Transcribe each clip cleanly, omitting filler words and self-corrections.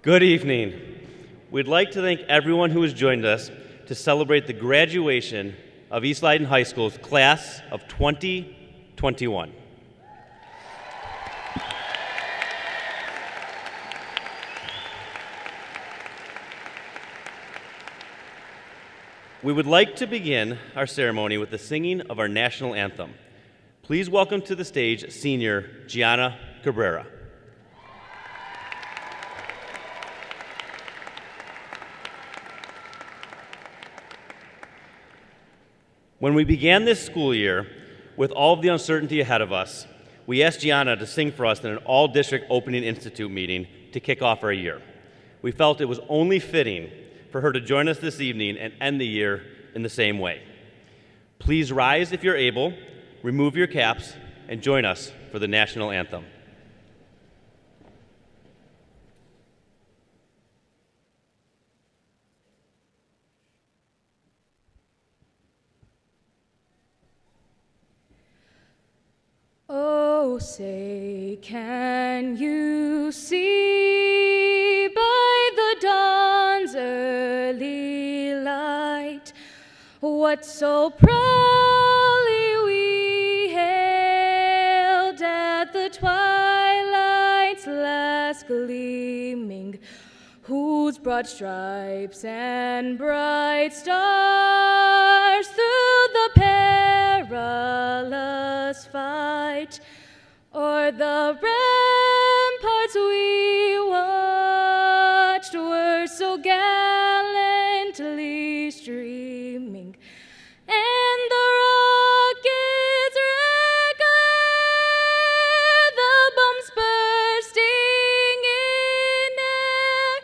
Good evening. We'd like to thank everyone who has joined us to celebrate the graduation of East Leyden High School's class of 2021. We would like to begin our ceremony with the singing of our national anthem. Please welcome to the stage senior Gianna Cabrera. When we began this school year, with all of the uncertainty ahead of us, we asked Gianna to sing for us in an all-district opening institute meeting to kick off our year. We felt it was only fitting for her to join us this evening and end the year in the same way. Please rise if you're able, remove your caps, and join us for the national anthem. Oh, say, can you see by the dawn's early light what so proudly we hailed at the twilight's last gleaming, whose broad stripes and bright stars through the perilous fight o'er the ramparts we watched were so gallantly streaming, and the rockets regular, the bombs bursting in air,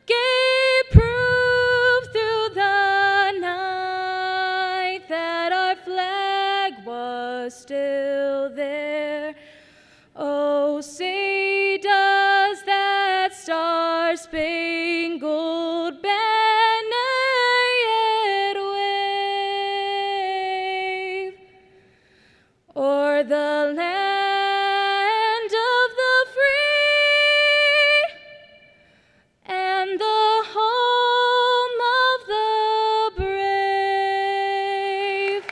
gave proof through the night that our flag was still there. Oh, say, does that star-spangled banner yet wave o'er the land of the free and the home of the brave?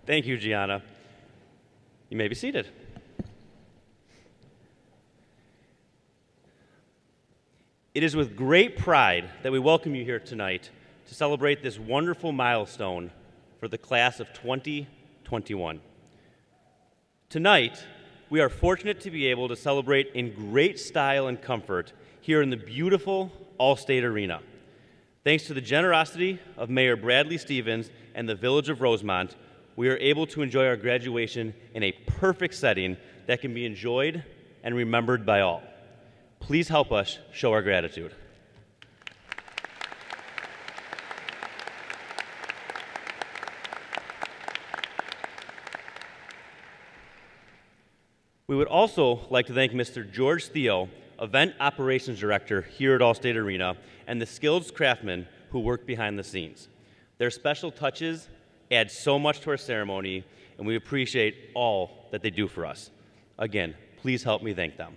Thank you, Gianna. You may be seated. It is with great pride that we welcome you here tonight to celebrate this wonderful milestone for the class of 2021. Tonight, we are fortunate to be able to celebrate in great style and comfort here in the beautiful Allstate Arena. Thanks to the generosity of Mayor Bradley Stevens and the Village of Rosemont, we are able to enjoy our graduation in a perfect setting that can be enjoyed and remembered by all. Please help us show our gratitude. We would also like to thank Mr. George Theo, Event Operations Director here at Allstate Arena, and the skilled craftsmen who work behind the scenes. Their special touches add so much to our ceremony, and we appreciate all that they do for us. Again, please help me thank them.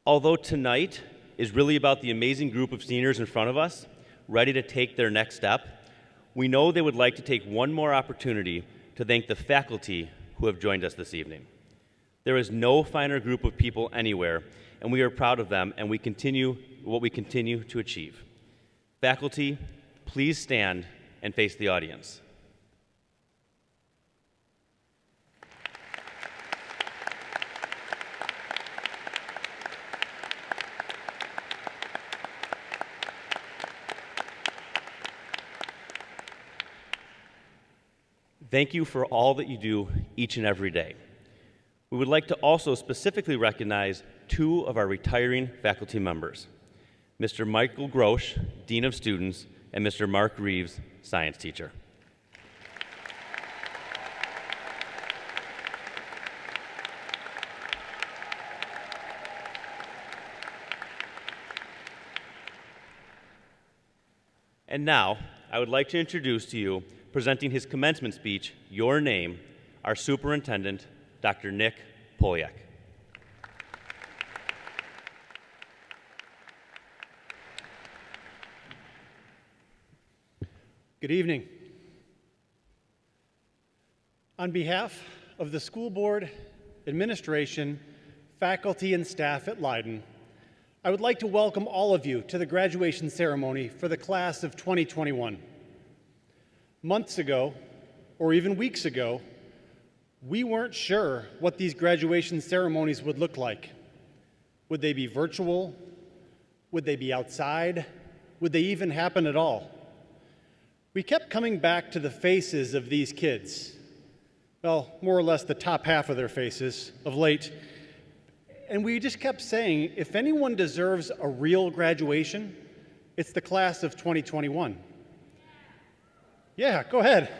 Although tonight is really about the amazing group of seniors in front of us, ready to take their next step, we know they would like to take one more opportunity to thank the faculty who have joined us this evening. There is no finer group of people anywhere, and we are proud of them and what we continue to achieve. Faculty, please stand and face the audience. Thank you for all that you do each and every day. We would like to also specifically recognize two of our retiring faculty members, Mr. Michael Grosch, Dean of Students, and Mr. Mark Reeves, Science Teacher. And now, I would like to introduce to you, presenting his commencement speech, Your Name, our superintendent, Dr. Nick Polyak. Good evening. On behalf of the school board, administration, faculty, and staff at Leyden, I would like to welcome all of you to the graduation ceremony for the class of 2021. Months ago, or even weeks ago, we weren't sure what these graduation ceremonies would look like. Would they be virtual? Would they be outside? Would they even happen at all? We kept coming back to the faces of these kids. Well, more or less the top half of their faces of late. And we just kept saying, if anyone deserves a real graduation, it's the class of 2021. Yeah, go ahead.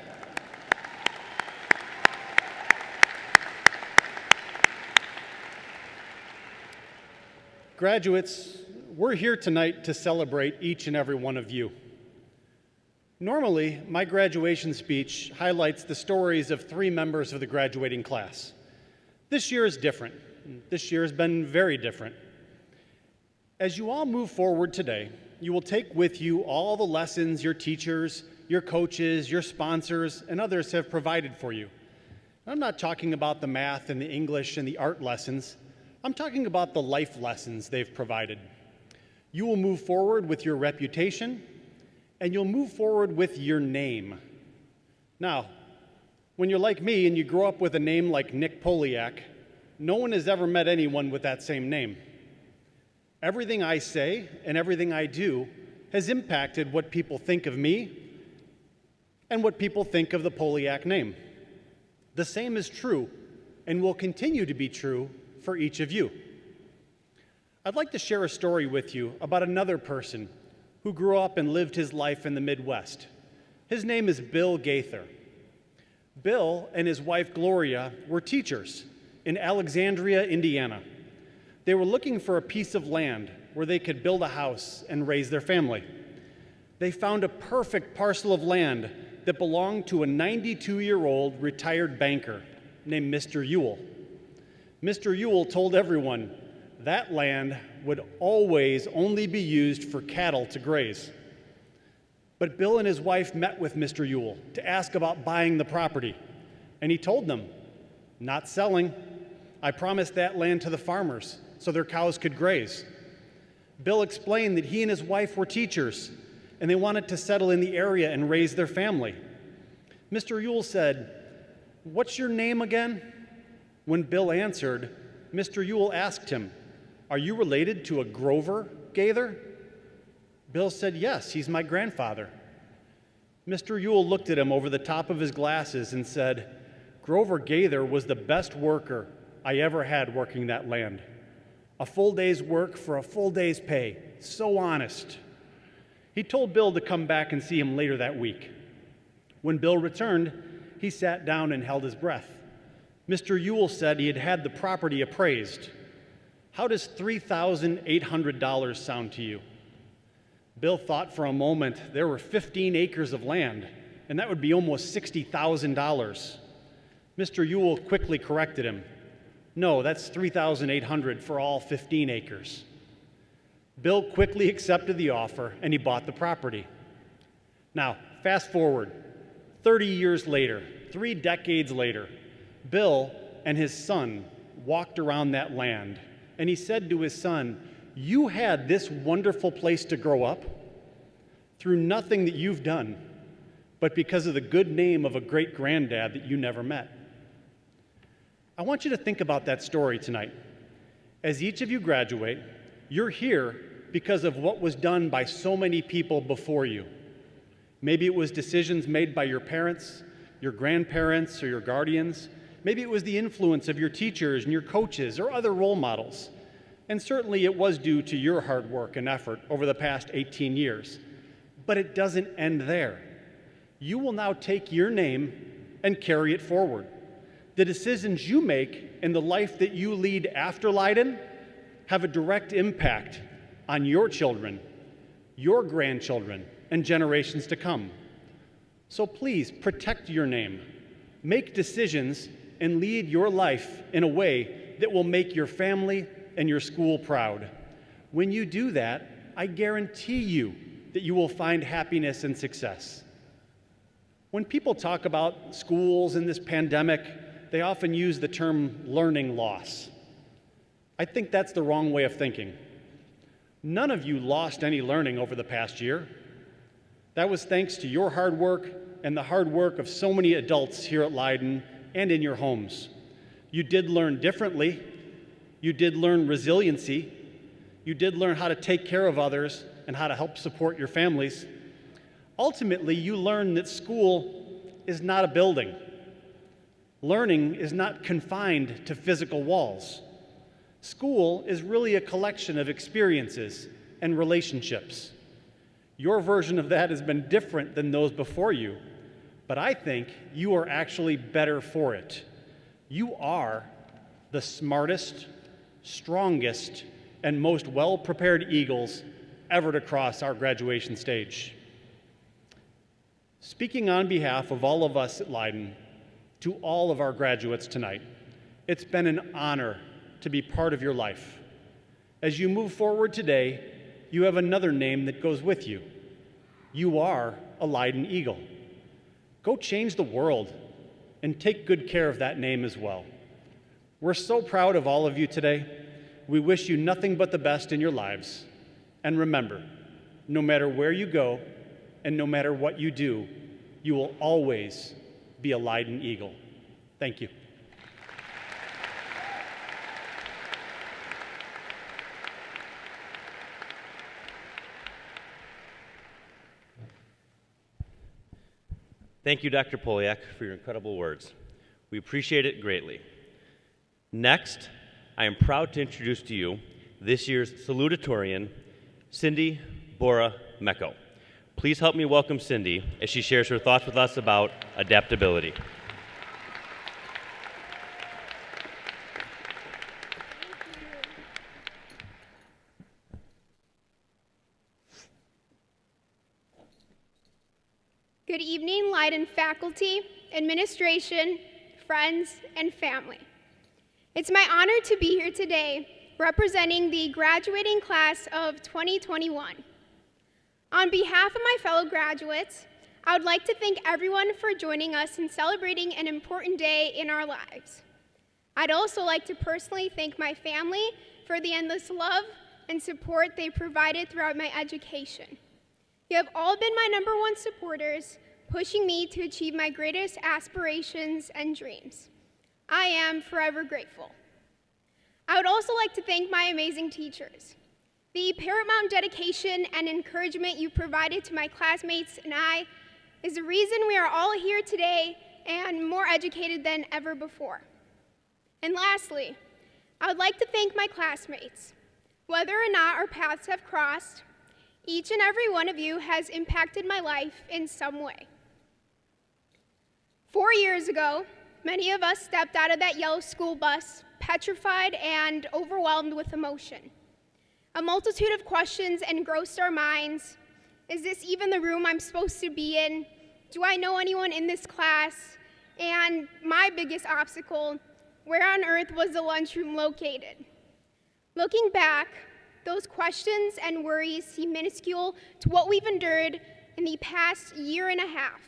Graduates, we're here tonight to celebrate each and every one of you. Normally, my graduation speech highlights the stories of 3 members of the graduating class. This year is different. This year has been very different. As you all move forward today, you will take with you all the lessons your teachers, your coaches, your sponsors, and others have provided for you. I'm not talking about the math and the English and the art lessons. I'm talking about the life lessons they've provided. You will move forward with your reputation, and you'll move forward with your name. Now, when you're like me and you grow up with a name like Nick Polyak, no one has ever met anyone with that same name. Everything I say and everything I do has impacted what people think of me and what people think of the Polyak name. The same is true and will continue to be true for each of you. I'd like to share a story with you about another person who grew up and lived his life in the Midwest. His name is Bill Gaither. Bill and his wife Gloria were teachers in Alexandria, Indiana. They were looking for a piece of land where they could build a house and raise their family. They found a perfect parcel of land that belonged to a 92-year-old retired banker named Mr. Ewell. Mr. Ewell told everyone that land would always only be used for cattle to graze. But Bill and his wife met with Mr. Ewell to ask about buying the property, and he told them, "Not selling. I promised that land to the farmers so their cows could graze." Bill explained that he and his wife were teachers, and they wanted to settle in the area and raise their family. Mr. Ewell said, "What's your name again?" When Bill answered, Mr. Ewell asked him, "Are you related to a Grover Gaither?" Bill said, "Yes, he's my grandfather." Mr. Ewell looked at him over the top of his glasses and said, "Grover Gaither was the best worker I ever had working that land. A full day's work for a full day's pay. So honest." He told Bill to come back and see him later that week. When Bill returned, he sat down and held his breath. Mr. Ewell said he had had the property appraised. "How does $3,800 sound to you?" Bill thought for a moment. There were 15 acres of land, and that would be almost $60,000. Mr. Ewell quickly corrected him. "No, that's $3,800 for all 15 acres. Bill quickly accepted the offer, and he bought the property. Now, fast forward, 30 years later, 3 decades later, Bill and his son walked around that land, and he said to his son, "You had this wonderful place to grow up through nothing that you've done, but because of the good name of a great-granddad that you never met." I want you to think about that story tonight. As each of you graduate, you're here because of what was done by so many people before you. Maybe it was decisions made by your parents, your grandparents, or your guardians. Maybe it was the influence of your teachers and your coaches or other role models. And certainly it was due to your hard work and effort over the past 18 years. But it doesn't end there. You will now take your name and carry it forward. The decisions you make and the life that you lead after Leyden have a direct impact on your children, your grandchildren, and generations to come. So please protect your name, make decisions, and lead your life in a way that will make your family and your school proud. When you do that, I guarantee you that you will find happiness and success. When people talk about schools in this pandemic, they often use the term learning loss. I think that's the wrong way of thinking. None of you lost any learning over the past year. That was thanks to your hard work and the hard work of so many adults here at Leyden and in your homes. You did learn differently. You did learn resiliency. You did learn how to take care of others and how to help support your families. Ultimately, you learned that school is not a building. Learning is not confined to physical walls. School is really a collection of experiences and relationships. Your version of that has been different than those before you, but I think you are actually better for it. You are the smartest, strongest, and most well-prepared Eagles ever to cross our graduation stage. Speaking on behalf of all of us at Leyden, to all of our graduates tonight, it's been an honor to be part of your life. As you move forward today, you have another name that goes with you. You are a Leyden Eagle. Go change the world and take good care of that name as well. We're so proud of all of you today. We wish you nothing but the best in your lives. And remember, no matter where you go and no matter what you do, you will always be a Leyden Eagle. Thank you. Thank you, Dr. Poliak, for your incredible words. We appreciate it greatly. Next, I am proud to introduce to you this year's Salutatorian, Cindy Bora Mecco. Please help me welcome Cindy as she shares her thoughts with us about adaptability. Good evening, Leyden faculty, administration, friends, and family. It's my honor to be here today representing the graduating class of 2021. On behalf of my fellow graduates, I would like to thank everyone for joining us in celebrating an important day in our lives. I'd also like to personally thank my family for the endless love and support they provided throughout my education. You have all been my #1 supporters, pushing me to achieve my greatest aspirations and dreams. I am forever grateful. I would also like to thank my amazing teachers. The paramount dedication and encouragement you provided to my classmates and I is the reason we are all here today and more educated than ever before. And lastly, I would like to thank my classmates. Whether or not our paths have crossed, each and every one of you has impacted my life in some way. 4 years ago, many of us stepped out of that yellow school bus, petrified and overwhelmed with emotion. A multitude of questions engrossed our minds. Is this even the room I'm supposed to be in? Do I know anyone in this class? And my biggest obstacle, where on earth was the lunchroom located? Looking back, those questions and worries seem minuscule to what we've endured in the past year and a half.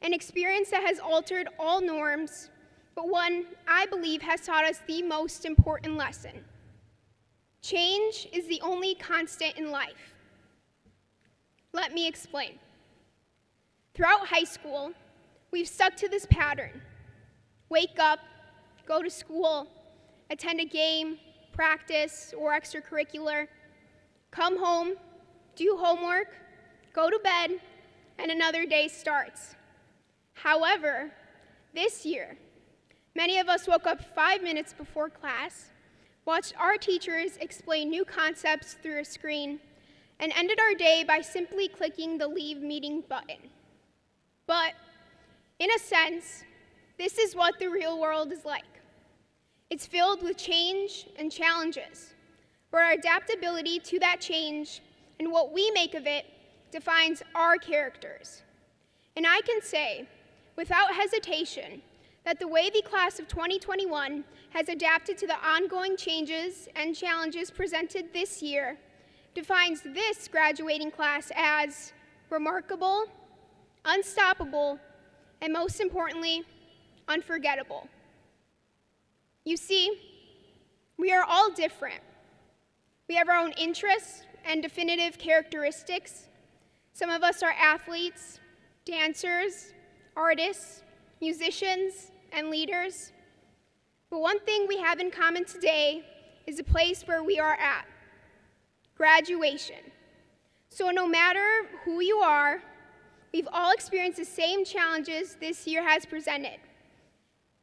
An experience that has altered all norms, but one I believe has taught us the most important lesson. Change is the only constant in life. Let me explain. Throughout high school, we've stuck to this pattern. Wake up, go to school, attend a game, practice, or extracurricular, come home, do homework, go to bed, and another day starts. However, this year, many of us woke up 5 minutes before class, watched our teachers explain new concepts through a screen, and ended our day by simply clicking the Leave Meeting button. But, in a sense, this is what the real world is like. It's filled with change and challenges, but our adaptability to that change and what we make of it defines our characters. And I can say, without hesitation, that the way the class of 2021 has adapted to the ongoing changes and challenges presented this year defines this graduating class as remarkable, unstoppable, and most importantly, unforgettable. You see, we are all different. We have our own interests and definitive characteristics. Some of us are athletes, dancers, artists, musicians, and leaders. But one thing we have in common today is the place where we are at, graduation. So no matter who you are, we've all experienced the same challenges this year has presented.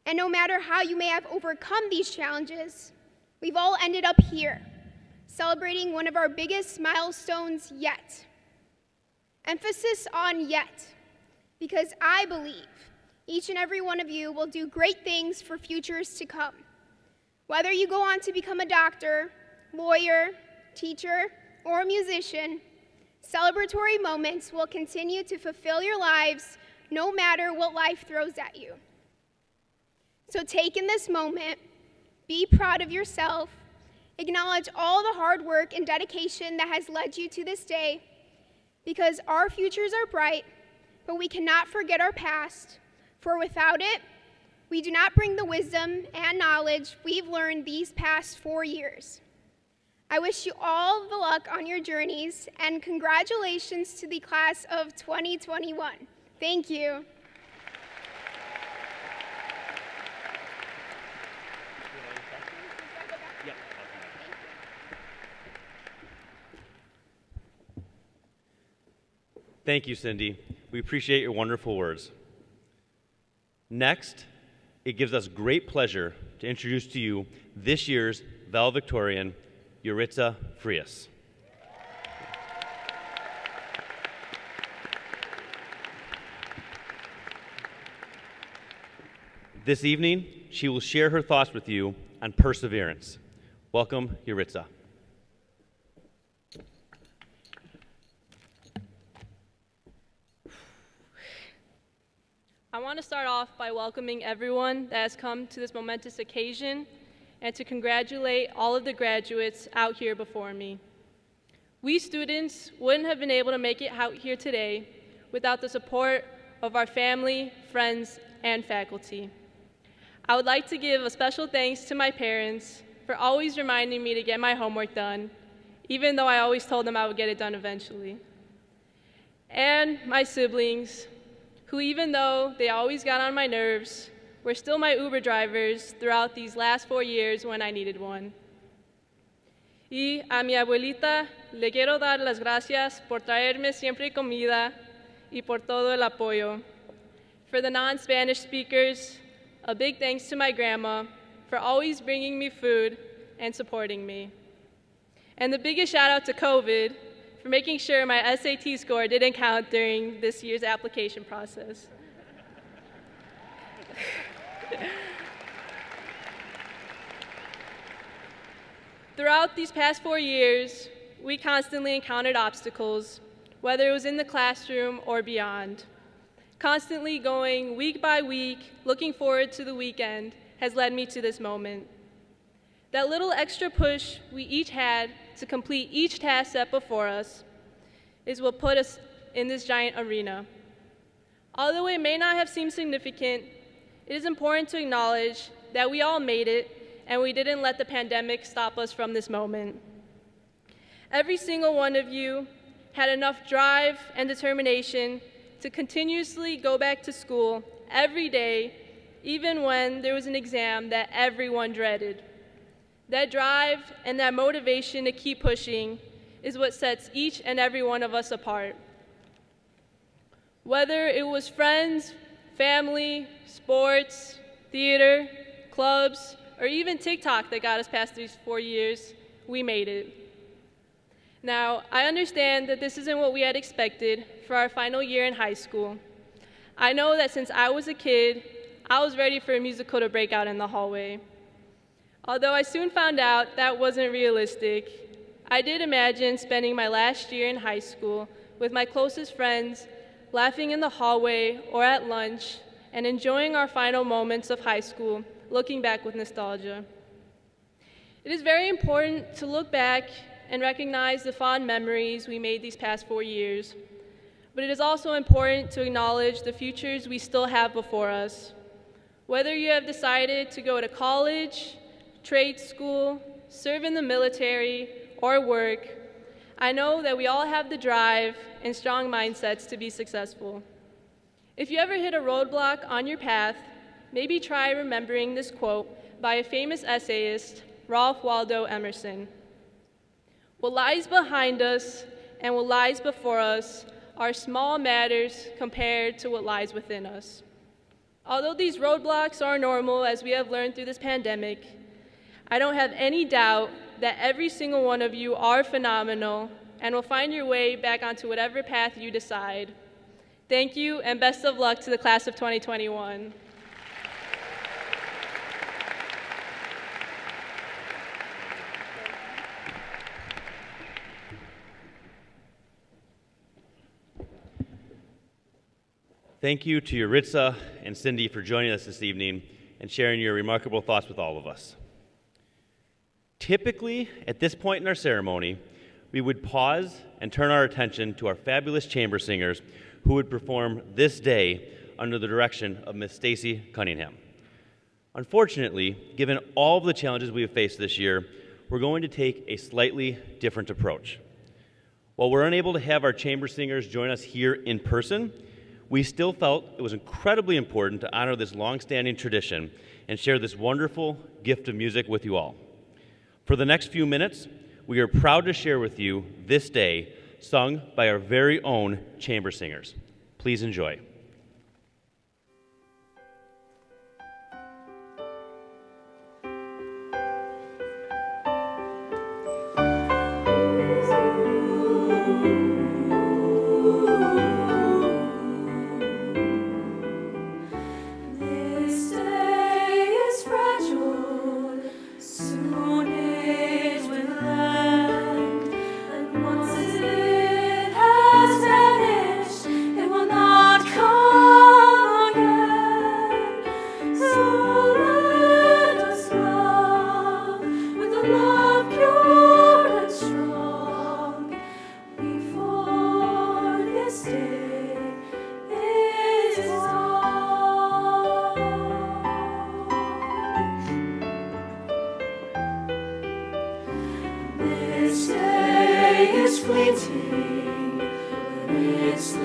And no matter how you may have overcome these challenges, we've all ended up here, celebrating one of our biggest milestones yet. Emphasis on yet, because I believe each and every one of you will do great things for futures to come. Whether you go on to become a doctor, lawyer, teacher, or musician, celebratory moments will continue to fulfill your lives no matter what life throws at you. So take in this moment, be proud of yourself, acknowledge all the hard work and dedication that has led you to this day, because our futures are bright, but we cannot forget our past, for without it, we do not bring the wisdom and knowledge we've learned these past 4 years. I wish you all the luck on your journeys, and congratulations to the class of 2021. Thank you. Thank you, Cindy. We appreciate your wonderful words. Next, it gives us great pleasure to introduce to you this year's Valedictorian, Yuritsa Frias. This evening, she will share her thoughts with you on perseverance. Welcome, Yuritsa. I want to start off by welcoming everyone that has come to this momentous occasion and to congratulate all of the graduates out here before me. We students wouldn't have been able to make it out here today without the support of our family, friends, and faculty. I would like to give a special thanks to my parents for always reminding me to get my homework done, even though I always told them I would get it done eventually. And my siblings, who even though they always got on my nerves, were still my Uber drivers throughout these last 4 years when I needed one. Y a mi abuelita le quiero dar las gracias por traerme siempre comida y por todo el apoyo. For the non-Spanish speakers, a big thanks to my grandma for always bringing me food and supporting me. And the biggest shout out to COVID for making sure my SAT score didn't count during this year's application process. Throughout these past 4 years, we constantly encountered obstacles, whether it was in the classroom or beyond. Constantly going week by week, looking forward to the weekend, has led me to this moment. That little extra push we each had to complete each task set before us is what put us in this giant arena. Although it may not have seemed significant, it is important to acknowledge that we all made it and we didn't let the pandemic stop us from this moment. Every single one of you had enough drive and determination to continuously go back to school every day, even when there was an exam that everyone dreaded. That drive and that motivation to keep pushing is what sets each and every one of us apart. Whether it was friends, family, sports, theater, clubs, or even TikTok that got us past these 4 years, we made it. Now, I understand that this isn't what we had expected for our final year in high school. I know that since I was a kid, I was ready for a musical to break out in the hallway. Although I soon found out that wasn't realistic, I did imagine spending my last year in high school with my closest friends, laughing in the hallway or at lunch, and enjoying our final moments of high school, looking back with nostalgia. It is very important to look back and recognize the fond memories we made these past 4 years, but it is also important to acknowledge the futures we still have before us. Whether you have decided to go to college, trade school, serve in the military, or work, I know that we all have the drive and strong mindsets to be successful. If you ever hit a roadblock on your path, maybe try remembering this quote by a famous essayist, Ralph Waldo Emerson. What lies behind us and what lies before us are small matters compared to what lies within us. Although these roadblocks are normal, as we have learned through this pandemic, I don't have any doubt that every single one of you are phenomenal and will find your way back onto whatever path you decide. Thank you, and best of luck to the class of 2021. Thank you to Yuritsa and Cindy for joining us this evening and sharing your remarkable thoughts with all of us. Typically, at this point in our ceremony, we would pause and turn our attention to our fabulous chamber singers who would perform this day under the direction of Miss Stacy Cunningham. Unfortunately, given all of the challenges we have faced this year, we're going to take a slightly different approach. While we're unable to have our chamber singers join us here in person, we still felt it was incredibly important to honor this long-standing tradition and share this wonderful gift of music with you all. For the next few minutes, we are proud to share with you This Day, sung by our very own chamber singers. Please enjoy. This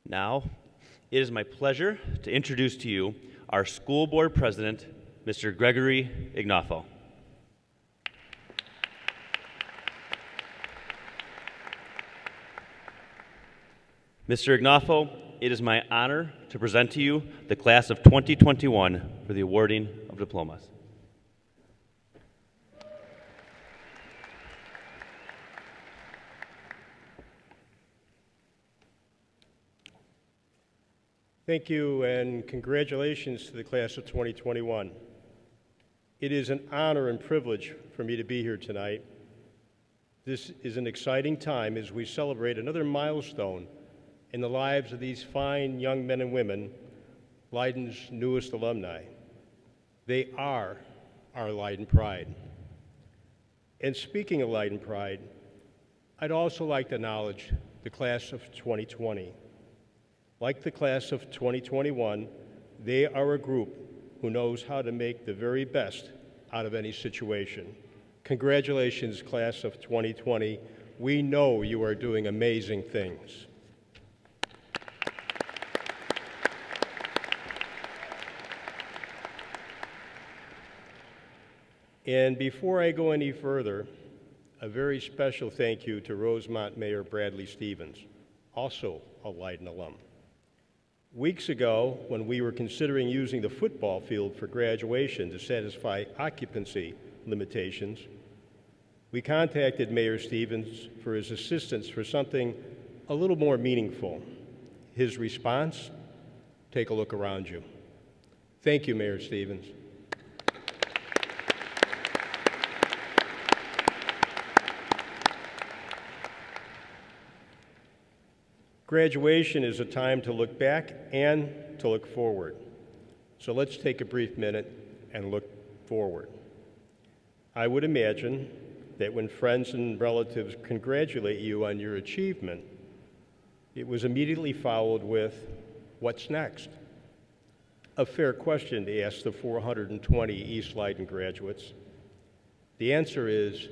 Now, it is my pleasure to introduce to you our school board president, Mr. Gregory Ignafo. Mr. Ignafo, it is my honor to present to you the class of 2021 for the awarding of diplomas. Thank you, and congratulations to the class of 2021. It is an honor and privilege for me to be here tonight. This is an exciting time as we celebrate another milestone in the lives of these fine young men and women, Leyden's newest alumni. They are our Leyden pride. And speaking of Leyden pride, I'd also like to acknowledge the class of 2020. Like the class of 2021, they are a group who knows how to make the very best out of any situation. Congratulations, class of 2020. We know you are doing amazing things. And before I go any further, a very special thank you to Rosemont Mayor Bradley Stevens, also a Leyden alum. Weeks ago, when we were considering using the football field for graduation to satisfy occupancy limitations, we contacted Mayor Stevens for his assistance for something a little more meaningful. His response? Take a look around you. Thank you, Mayor Stevens. Graduation is a time to look back and to look forward. So let's take a brief minute and look forward. I would imagine that when friends and relatives congratulate you on your achievement, it was immediately followed with, what's next? A fair question to ask the 420 East Leyden graduates. The answer is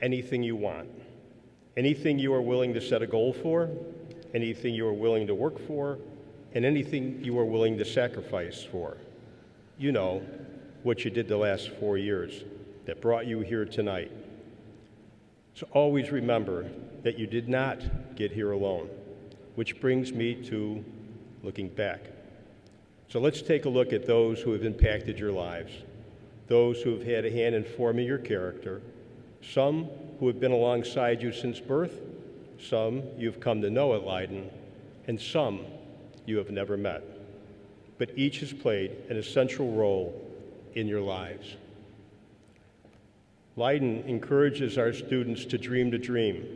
anything you want. Anything you are willing to set a goal for, anything you are willing to work for, and anything you are willing to sacrifice for. You know what you did the last 4 years that brought you here tonight. So always remember that you did not get here alone, which brings me to looking back. So let's take a look at those who have impacted your lives, those who have had a hand in forming your character, some who have been alongside you since birth, some you've come to know at Leyden, and some you have never met. But each has played an essential role in your lives. Leyden encourages our students to dream,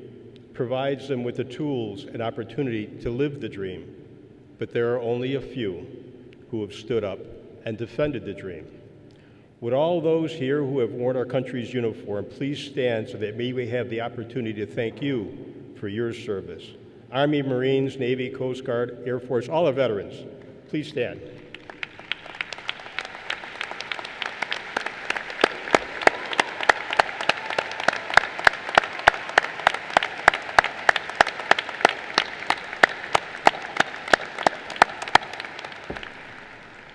provides them with the tools and opportunity to live the dream, but there are only a few who have stood up and defended the dream. Would all those here who have worn our country's uniform please stand so that we may have the opportunity to thank you for your service. Army, Marines, Navy, Coast Guard, Air Force, all our veterans, please stand.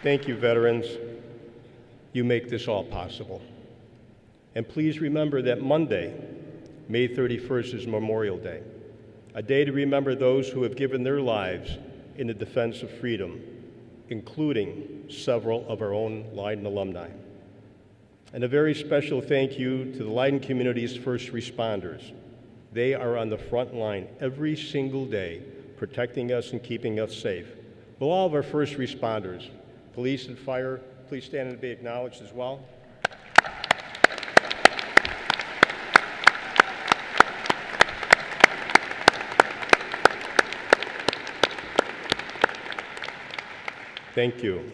Thank you, veterans. You make this all possible. And please remember that Monday, May 31st, is Memorial Day, a day to remember those who have given their lives in the defense of freedom, including several of our own Leyden alumni. And a very special thank you to the Leyden community's first responders. They are on the front line every single day, protecting us and keeping us safe. Will all of our first responders, police and fire, please stand and be acknowledged as well. Thank you.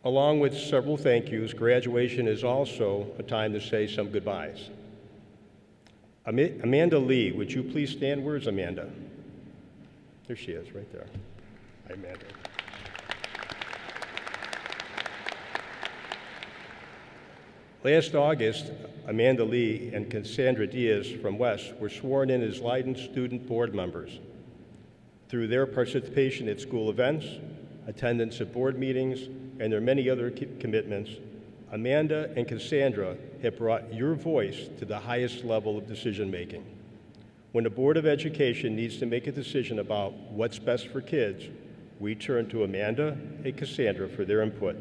Along with several thank yous, graduation is also a time to say some goodbyes. Amanda Lee, would you please stand? Where's Amanda? There she is, right there. Hi, Amanda. Last August, Amanda Lee and Cassandra Diaz from West were sworn in as Leyden student board members. Through their participation at school events, attendance at board meetings, and their many other commitments, Amanda and Cassandra have brought your voice to the highest level of decision-making. When the Board of Education needs to make a decision about what's best for kids, we turn to Amanda and Cassandra for their input.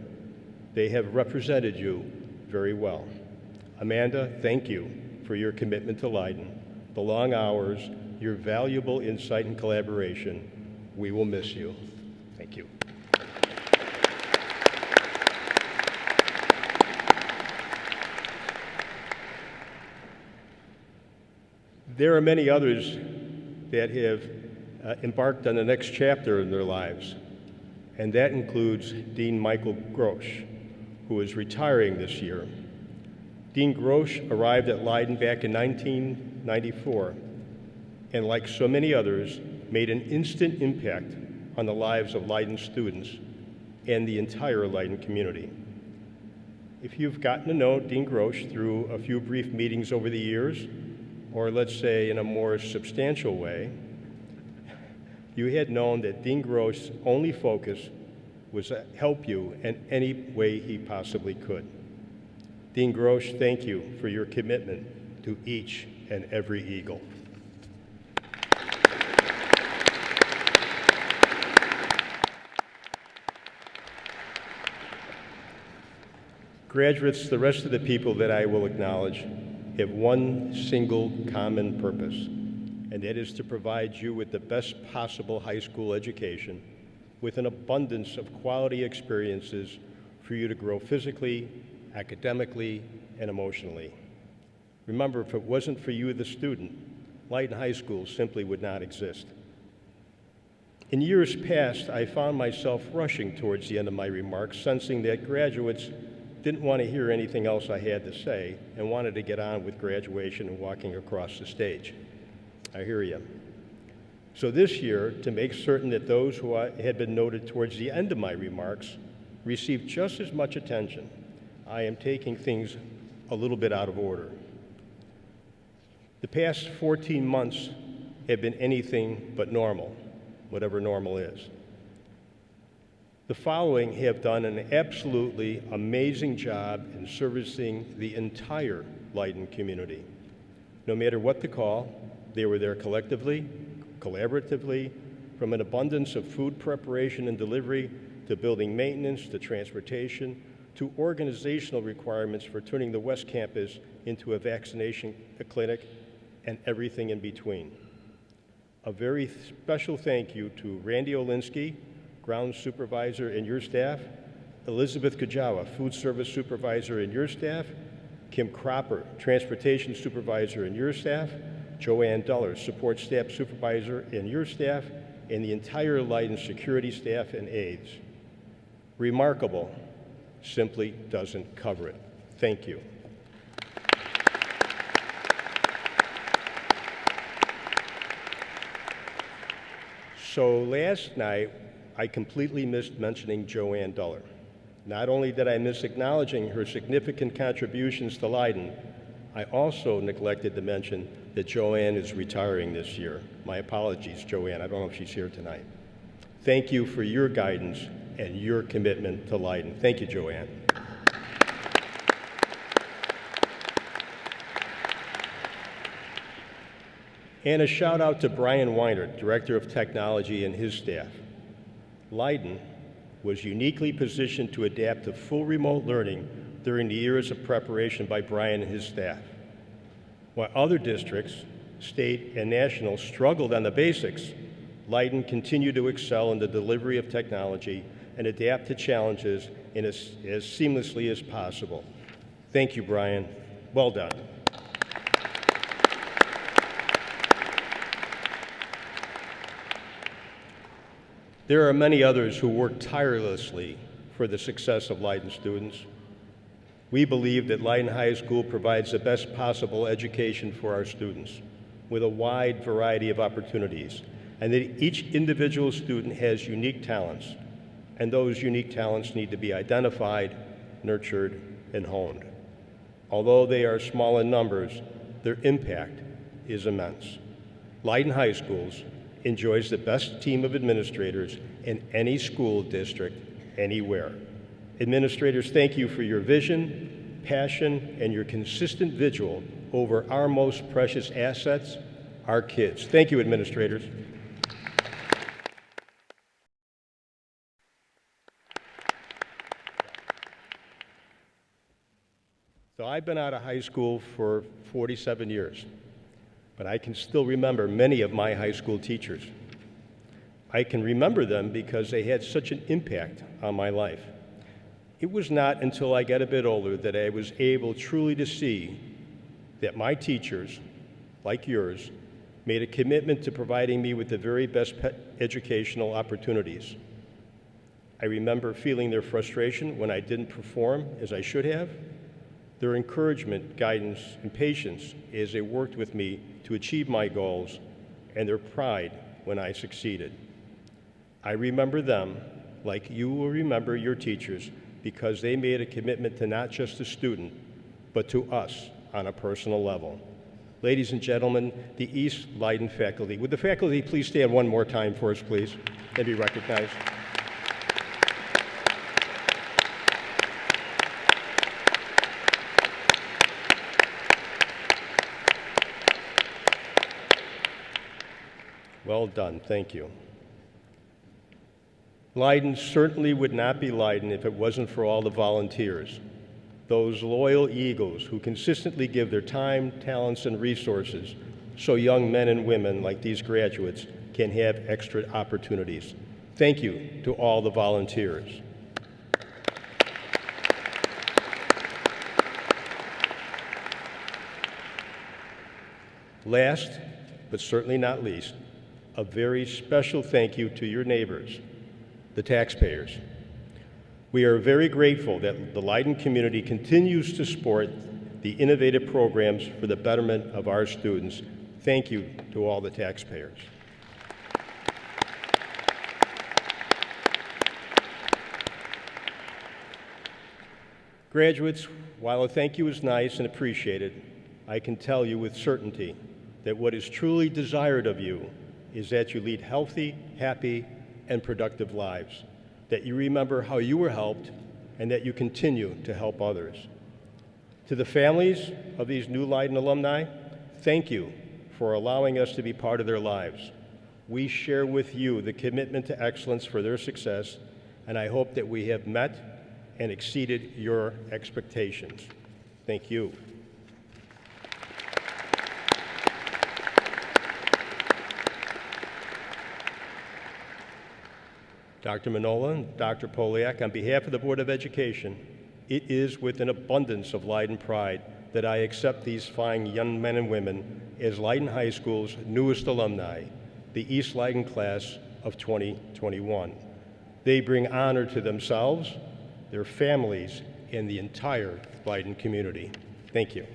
They have represented you very well. Amanda, thank you for your commitment to Leyden, the long hours, your valuable insight and collaboration. We will miss you. Thank you. There are many others that have embarked on the next chapter in their lives, and that includes Dean Michael Grosch, who is retiring this year. Dean Grosch arrived at Leyden back in 1994, and like so many others, made an instant impact on the lives of Leyden students and the entire Leyden community. If you've gotten to know Dean Grosch through a few brief meetings over the years, or let's say in a more substantial way, you had known that Dean Grosch's only focus was to help you in any way he possibly could. Dean Grosch, thank you for your commitment to each and every Eagle. Graduates, the rest of the people that I will acknowledge have one single common purpose, and that is to provide you with the best possible high school education with an abundance of quality experiences for you to grow physically, academically, and emotionally. Remember, if it wasn't for you, the student, Leyden High School simply would not exist. In years past, I found myself rushing towards the end of my remarks, sensing that graduates didn't want to hear anything else I had to say and wanted to get on with graduation and walking across the stage. I hear you. So this year, to make certain that those who had been noted towards the end of my remarks received just as much attention, I am taking things a little bit out of order. The past 14 months have been anything but normal, whatever normal is. The following have done an absolutely amazing job in servicing the entire Leyden community. No matter what the call, they were there collectively, collaboratively, from an abundance of food preparation and delivery to building maintenance to transportation to organizational requirements for turning the West Campus into a vaccination clinic and everything in between. A very special thank you to Randy Olinsky, ground supervisor and your staff, Elizabeth Kajawa, food service supervisor and your staff, Kim Cropper, transportation supervisor and your staff, Joanne Duller, support staff supervisor and your staff, and the entire Leyden security staff and aides. Remarkable simply doesn't cover it. Thank you. So last night, I completely missed mentioning Joanne Duller. Not only did I miss acknowledging her significant contributions to Leyden, I also neglected to mention that Joanne is retiring this year. My apologies, Joanne. I don't know if she's here tonight. Thank you for your guidance and your commitment to Leyden. Thank you, Joanne. And a shout out to Brian Weiner, Director of Technology, and his staff. Leyden was uniquely positioned to adapt to full remote learning during the years of preparation by Brian and his staff. While other districts, state and national, struggled on the basics, Leyden continued to excel in the delivery of technology and adapt to challenges in as seamlessly as possible. Thank you, Brian. Well done. There are many others who work tirelessly for the success of Leyden students. We believe that Leyden High School provides the best possible education for our students with a wide variety of opportunities, and that each individual student has unique talents, and those unique talents need to be identified, nurtured, and honed. Although they are small in numbers, their impact is immense. Leyden High Schools enjoys the best team of administrators in any school district anywhere. Administrators, thank you for your vision, passion, and your consistent vigil over our most precious assets, our kids. Thank you, administrators. So I've been out of high school for 47 years, but I can still remember many of my high school teachers. I can remember them because they had such an impact on my life. It was not until I got a bit older that I was able truly to see that my teachers, like yours, made a commitment to providing me with the very best educational opportunities. I remember feeling their frustration when I didn't perform as I should have, their encouragement, guidance, and patience as they worked with me to achieve my goals, and their pride when I succeeded. I remember them like you will remember your teachers because they made a commitment to not just the student, but to us on a personal level. Ladies and gentlemen, the East Leyden faculty. Would the faculty please stand one more time for us, please, and be recognized? Well done, thank you. Leyden certainly would not be Leyden if it wasn't for all the volunteers, those loyal Eagles who consistently give their time, talents, and resources so young men and women like these graduates can have extra opportunities. Thank you to all the volunteers. Last, but certainly not least, a very special thank you to your neighbors, the taxpayers. We are very grateful that the Leyden community continues to support the innovative programs for the betterment of our students. Thank you to all the taxpayers. Graduates, while a thank you is nice and appreciated, I can tell you with certainty that what is truly desired of you is that you lead healthy, happy, and productive lives, that you remember how you were helped, and that you continue to help others. To the families of these new Leyden alumni, thank you for allowing us to be part of their lives. We share with you the commitment to excellence for their success, and I hope that we have met and exceeded your expectations. Thank you. Dr. Manola and Dr. Poliak, on behalf of the Board of Education, it is with an abundance of Leyden pride that I accept these fine young men and women as Leyden High School's newest alumni, the East Leyden class of 2021. They bring honor to themselves, their families, and the entire Leyden community. Thank you.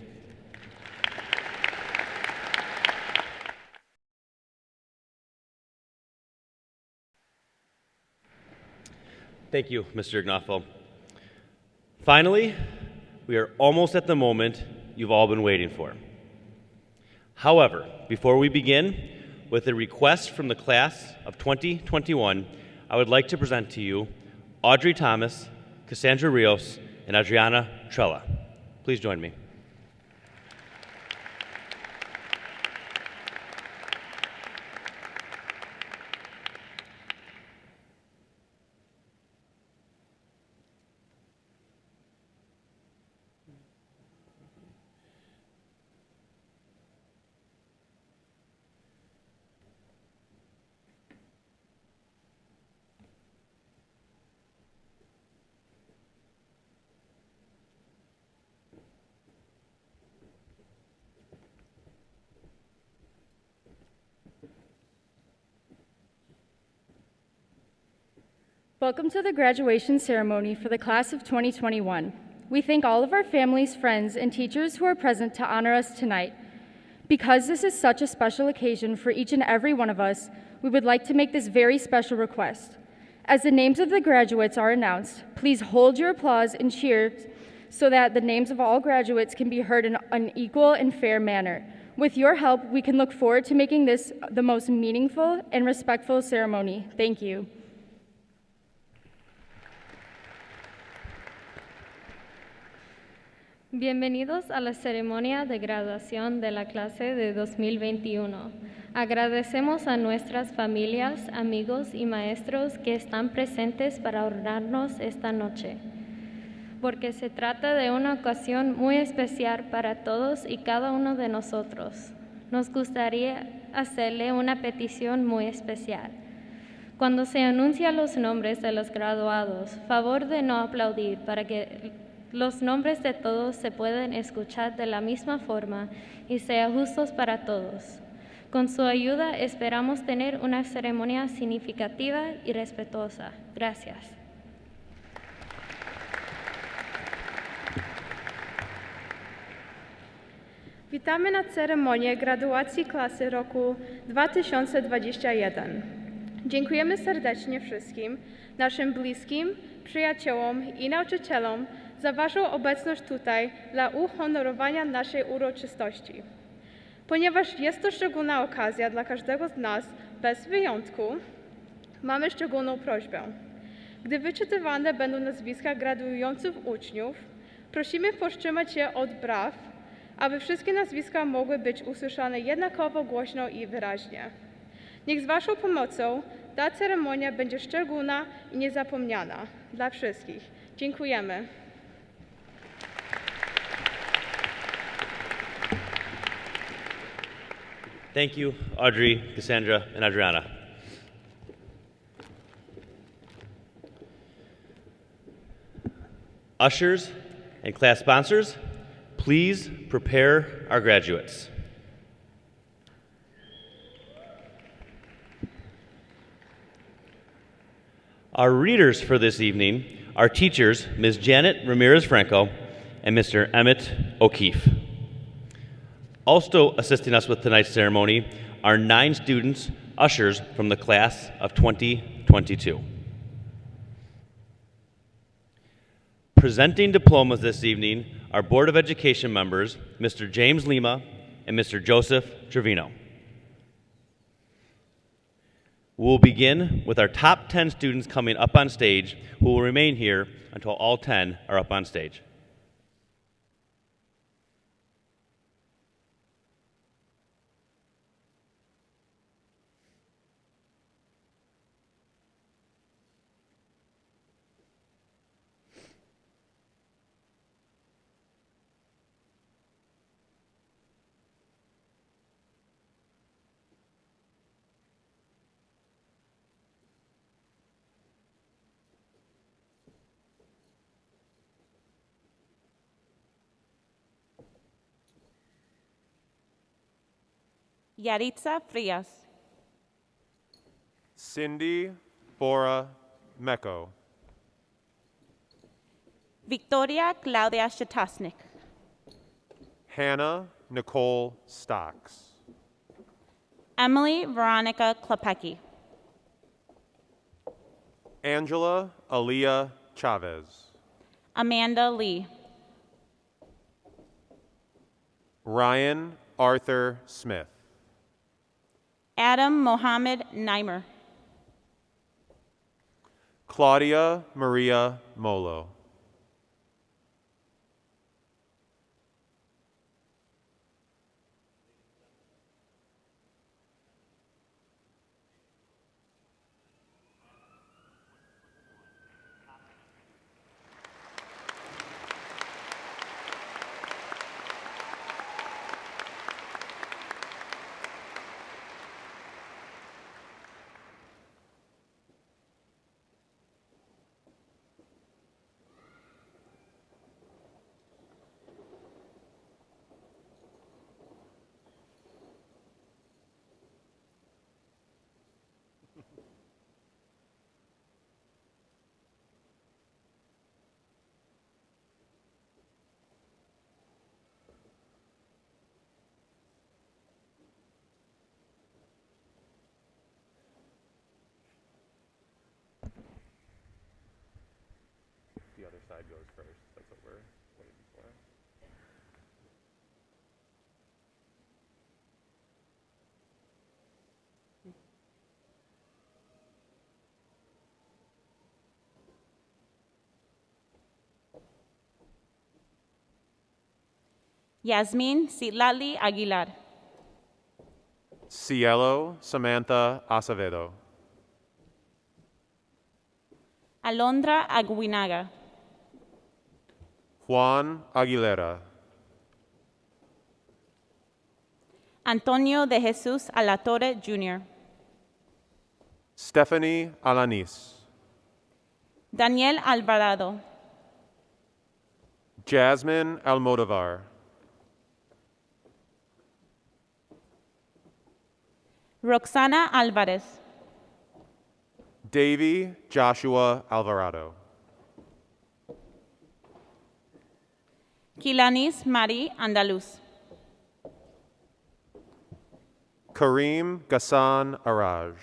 Thank you, Mr. Ignoffo. Finally, we are almost at the moment you've all been waiting for. However, before we begin, with a request from the class of 2021, I would like to present to you Audrey Thomas, Cassandra Rios, and Adriana Trella. Please join me. Welcome to the graduation ceremony for the class of 2021. We thank all of our families, friends, and teachers who are present to honor us tonight. Because this is such a special occasion for each and every one of us, we would like to make this very special request. As the names of the graduates are announced, please hold your applause and cheers so that the names of all graduates can be heard in an equal and fair manner. With your help, we can look forward to making this the most meaningful and respectful ceremony. Thank you. Bienvenidos a la ceremonia de graduación de la clase de 2021. Agradecemos a nuestras familias, amigos y maestros que están presentes para honrarnos esta noche, porque se trata de una ocasión muy especial para todos y cada uno de nosotros. Nos gustaría hacerle una petición muy especial. Cuando se anuncian los nombres de los graduados, favor de no aplaudir para que los nombres de todos se puedan escuchar de la misma forma y sean justos para todos. Con su ayuda esperamos tener una ceremonia significativa y respetuosa. Gracias. Witamy na ceremonię graduacji klasy roku 2021. Dziękujemy serdecznie wszystkim naszym bliskim, przyjaciołom i nauczycielom za Waszą obecność tutaj dla uhonorowania naszej uroczystości. Ponieważ jest to szczególna okazja dla każdego z nas, bez wyjątku, mamy szczególną prośbę. Gdy wyczytywane będą nazwiska graduujących uczniów, prosimy powstrzymać się od braw, aby wszystkie nazwiska mogły być usłyszane jednakowo głośno i wyraźnie. Niech z Waszą pomocą ta ceremonia będzie szczególna i niezapomniana dla wszystkich. Dziękujemy. Thank you, Audrey, Cassandra, and Adriana. Ushers and class sponsors, please prepare our graduates. Our readers for this evening are teachers Ms. Janet Ramirez-Franco and Mr. Emmett O'Keefe. Also assisting us with tonight's ceremony are 9 students, ushers from the class of 2022. Presenting diplomas this evening are Board of Education members, Mr. James Lima and Mr. Joseph Trevino. We'll begin with our top 10 students coming up on stage, who will remain here until all 10 are up on stage. Yaritza Frias. Cindy Bora Mecco. Victoria Claudia Shatasnik. Hannah Nicole Stocks. Emily Veronica Klepecki. Angela Aaliyah Chavez. Amanda Lee. Ryan Arthur Smith. Adam Mohammed Neimer. Claudia Maria Molo. The other side goes first. That's what we're Yasmin Citlali Aguilar. Cielo Samantha Acevedo. Alondra Aguinaga. Juan Aguilera. Antonio de Jesus Alatorre Jr. Stephanie Alanis. Daniel Alvarado. Jasmine Almodovar. Roxana Alvarez. Davy Joshua Alvarado. Kilanis Mari Andaluz. Kareem Gassan Araj.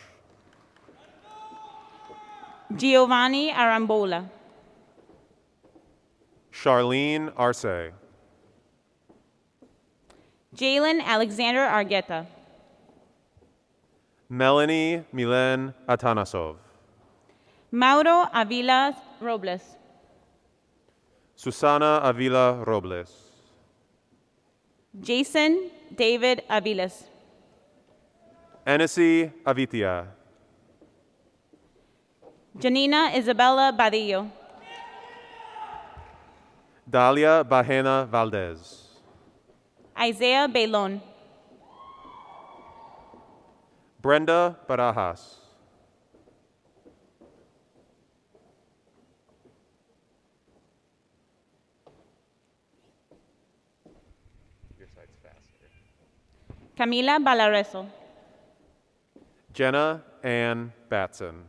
Giovanni Arambola. Charlene Arce. Jalen Alexander Argueta. Melanie Milen Atanasov. Mauro Avila Robles. Susana Avila Robles. Jason David Aviles. Anesi Avitia. Janina Isabella Badillo. Dalia Bajena Valdez. Isaiah Bailon. Brenda Barajas. Camila Valareso. Jenna Ann Batson.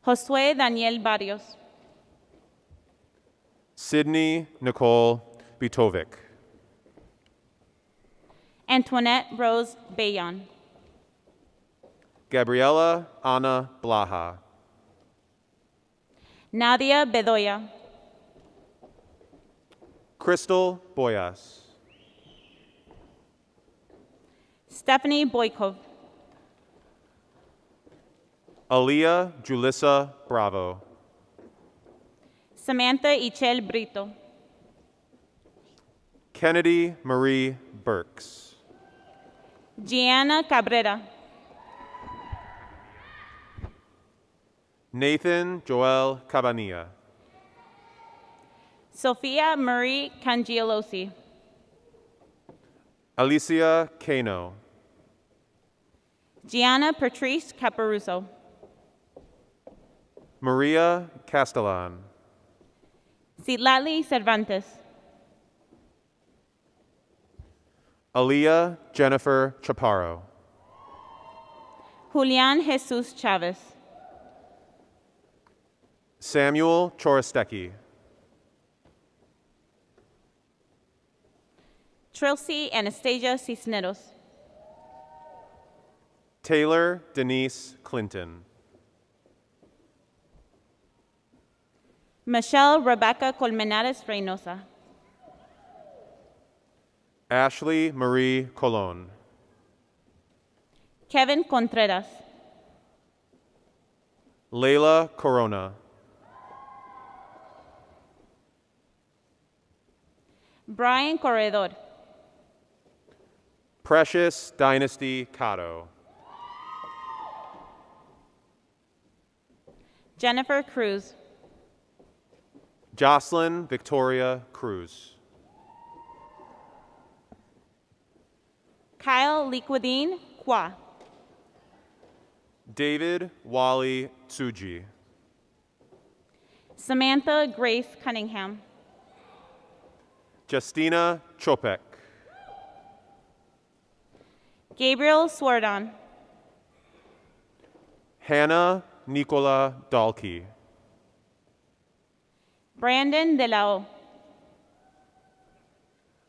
Josué Daniel Barrios. Sydney Nicole Bitovic. Antoinette Rose Bayon. Gabriela Ana Blaha. Nadia Bedoya. Crystal Boyas. Stephanie Boykov. Aaliyah Julissa Bravo. Samantha Ichel Brito. Kennedy Marie Burks. Gianna Cabrera. Nathan Joel Cabanilla. Sophia Marie Cangialosi. Alicia Cano. Gianna Patrice Caparuso. Maria Castellan. Citlali Cervantes. Aaliyah Jennifer Chaparro. Julian Jesus Chavez. Samuel Chorostecki. Trilce Anastasia Cisneros. Taylor Denise Clinton. Michelle Rebecca Colmenares Reynosa. Ashley Marie Colon. Kevin Contreras. Layla Corona. Brian Corredor. Precious Dynasty Cotto. Jennifer Cruz. Jocelyn Victoria Cruz. Kyle Liquidine Kwa. David Wally Tsuji. Samantha Grace Cunningham. Justina Chopek. Gabriel Swardon. Hannah Nicola Dalkey. Brandon De La O.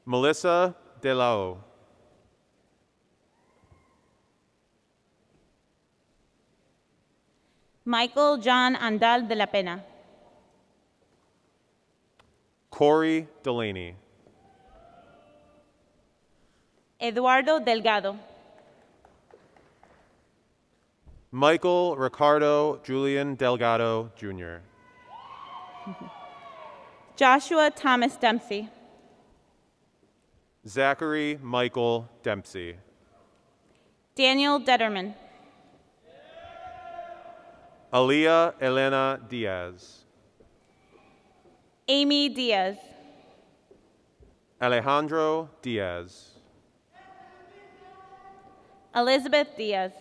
Melissa De La O. Michael John Andal de la Pena. Corey Delaney. Eduardo Delgado. Michael Ricardo Julian Delgado Jr. Joshua Thomas Dempsey. Zachary Michael Dempsey. Daniel Detterman. Aliyah Elena Diaz. Amy Diaz. Alejandro Diaz. Elizabeth Diaz.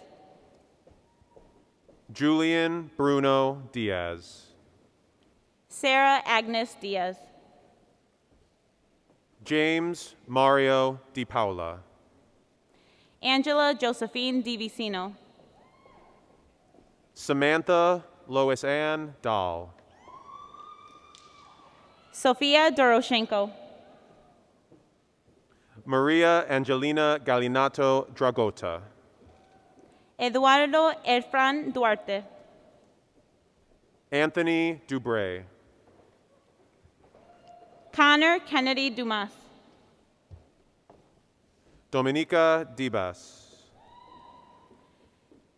Julian Bruno Diaz. Sarah Agnes Diaz. James Mario Di Paula. Angela Josephine DiVicino. Samantha Lois Ann Dahl. Sofia Doroshenko. Maria Angelina Galinato Dragota. Eduardo Efran Duarte. Anthony Dubray. Connor Kennedy Dumas. Dominica Dibas.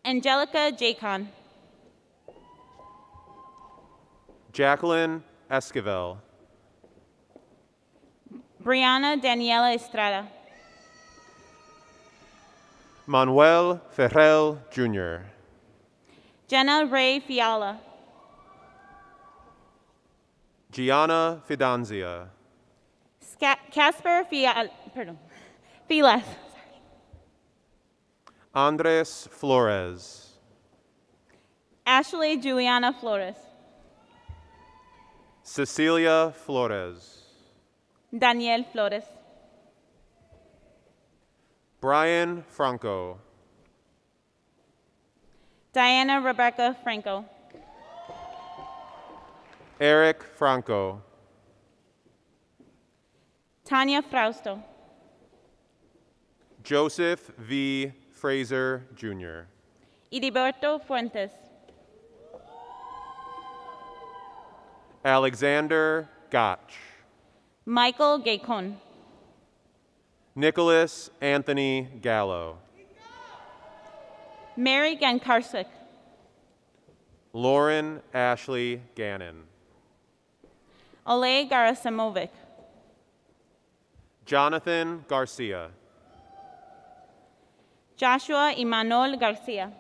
Angelica Jacon. Jacqueline Esquivel. Brianna Daniela Estrada. Manuel Ferrell Jr. Jenna Ray Fiala. Gianna Fidanzia. Casper Filas. Andres Flores. Ashley Juliana Flores. Cecilia Flores. Daniel Flores. Brian Franco. Diana Rebecca Franco. Eric Franco. Tanya Frausto. Joseph V. Fraser Jr. Iriberto Fuentes. Alexander Gotch. Michael Gaycon. Nicholas Anthony Gallo. Mary Gankarsik. Lauren Ashley Gannon. Oleg Garasamovic. Jonathan Garcia. Joshua Imanol Garcia.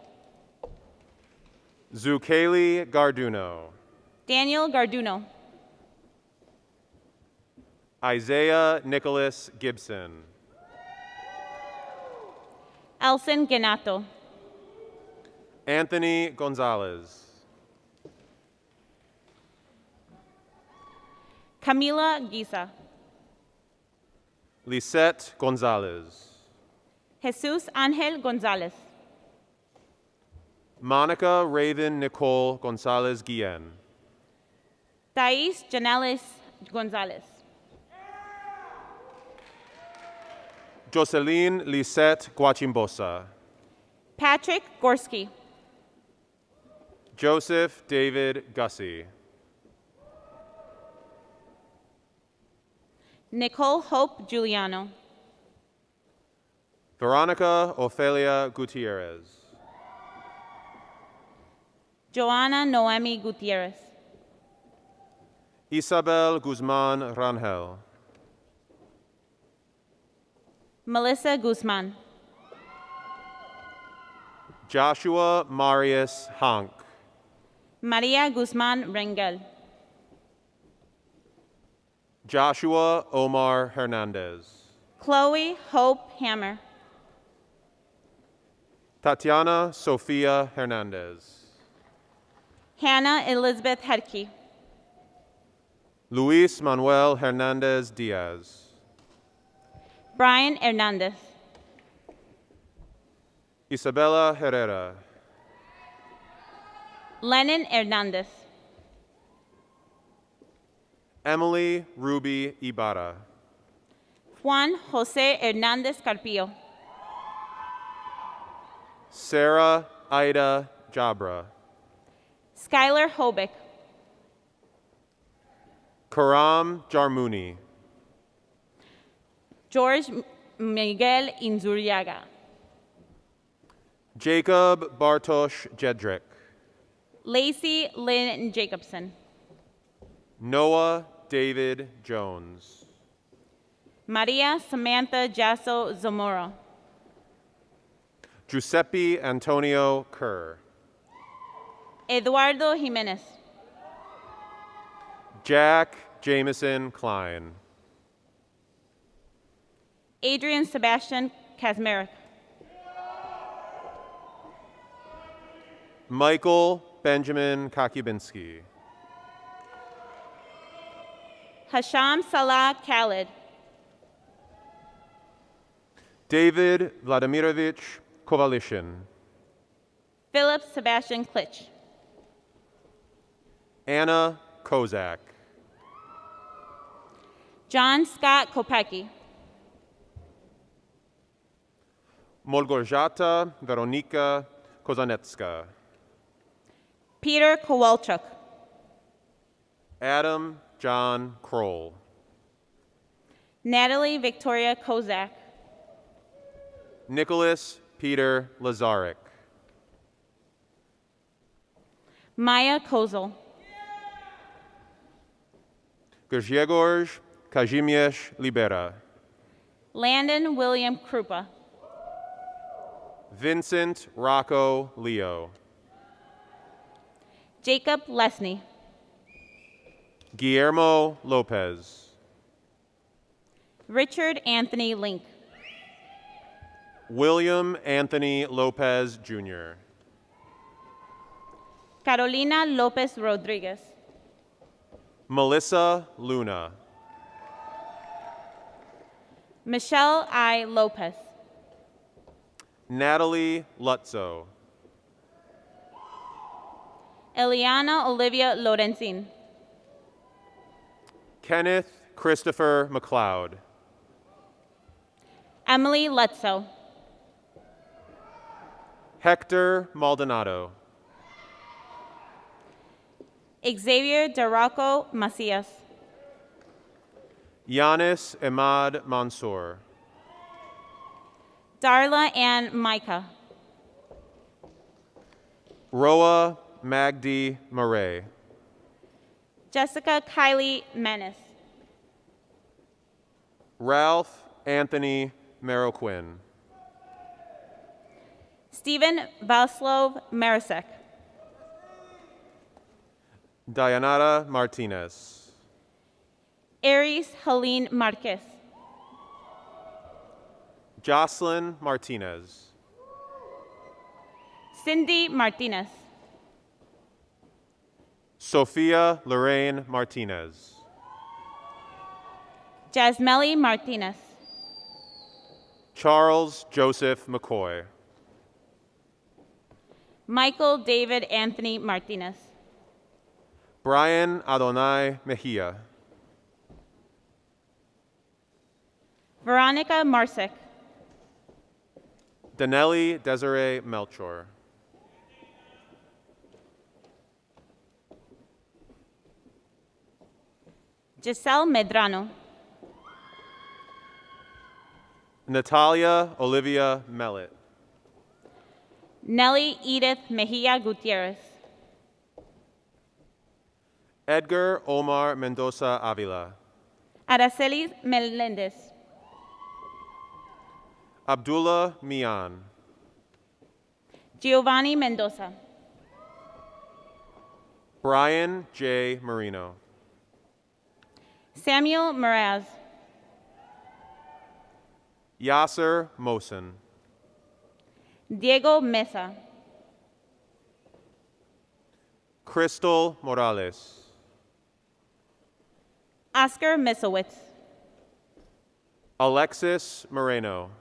Zucali Garduno. Daniel Garduno. Isaiah Nicholas Gibson. Elson Genato. Anthony Gonzalez. Camila Guisa. Lisette Gonzalez. Jesus Angel Gonzalez. Monica Raven Nicole Gonzalez Guillen. Thais Janelis Gonzalez. Jocelyn Lisette Guachimbosa. Patrick Gorski. Joseph David Gussie. Nicole Hope Giuliano. Veronica Ofelia Gutierrez. Joanna Noemi Gutierrez. Isabel Guzman Rangel. Melissa Guzman. Joshua Marius Hank. Maria Guzman Rengel. Joshua Omar Hernandez. Chloe Hope Hammer. Tatiana Sofia Hernandez. Hannah Elizabeth Hedke. Luis Manuel Hernandez Diaz. Brian Hernandez. Isabella Herrera. Lennon Hernandez. Emily Ruby Ibarra. Juan Jose Hernandez Carpio. Sarah Ida Jabra. Skylar Hobick. Karam Jarmuni. George Miguel Inzuriaga. Jacob Bartosz Jedrick. Lacey Lynn Jacobson. Noah David Jones. Maria Samantha Jasso Zamora. Giuseppe Antonio Kerr. Eduardo Jimenez. Jack Jameson Klein. Adrian Sebastian Kazmarek. Michael Benjamin Kakubinski. Hasham Salah Khalid. David Vladimirovich Kovalishin. Philip Sebastian Klitsch. Anna Kozak. John Scott Kopecki. Molgorzata Veronika Kozanetska. Peter Kowalchuk. Adam John Kroll. Natalie Victoria Kozak. Nicholas Peter Lazarek. Maya Kozel. Grzegorz Kazimierz Libera. Landon William Krupa. Vincent Rocco Leo. Jacob Lesney. Guillermo Lopez. Richard Anthony Link. William Anthony Lopez Jr. Carolina Lopez Rodriguez. Melissa Luna. Michelle I. Lopez. Natalie Lutzo. Eliana Olivia Lorenzin. Kenneth Christopher McLeod. Emily Lutzo. Hector Maldonado. Xavier Daraco Macias. Yanis Ahmad Mansour. Darla Ann Micah. Roa Magdi Murray. Jessica Kylie Menace. Ralph Anthony Marroquin. Stephen Vaslov Marasek. Dayanara Martinez. Aries Helene Marquez. Jocelyn Martinez. Cindy Martinez. Sophia Lorraine Martinez. Jasmeli Martinez. Charles Joseph McCoy. Michael David Anthony Martinez. Brian Adonai Mejia. Veronica Marsek. Danelli Desiree Melchor. Giselle Medrano. Natalia Olivia Mellett. Nelly Edith Mejia Gutierrez. Edgar Omar Mendoza Avila. Araceli Melendez. Abdullah Mian. Giovanni Mendoza. Brian J. Marino. Samuel Meraz. Yasser Mosen. Diego Mesa. Crystal Morales. Oscar Misowitz. Alexis Moreno.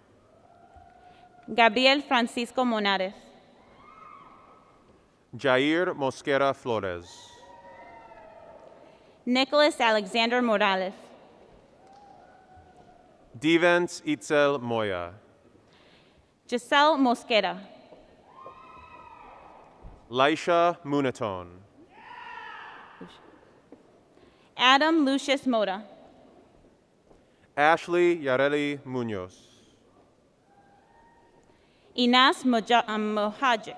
Gabriel Francisco Monares. Jair Mosquera Flores. Nicholas Alexander Morales. Devens Itzel Moya. Giselle Mosquera. Laisha Munaton. Adam Lucius Mota. Ashley Yareli Munoz. Inas Mohajic.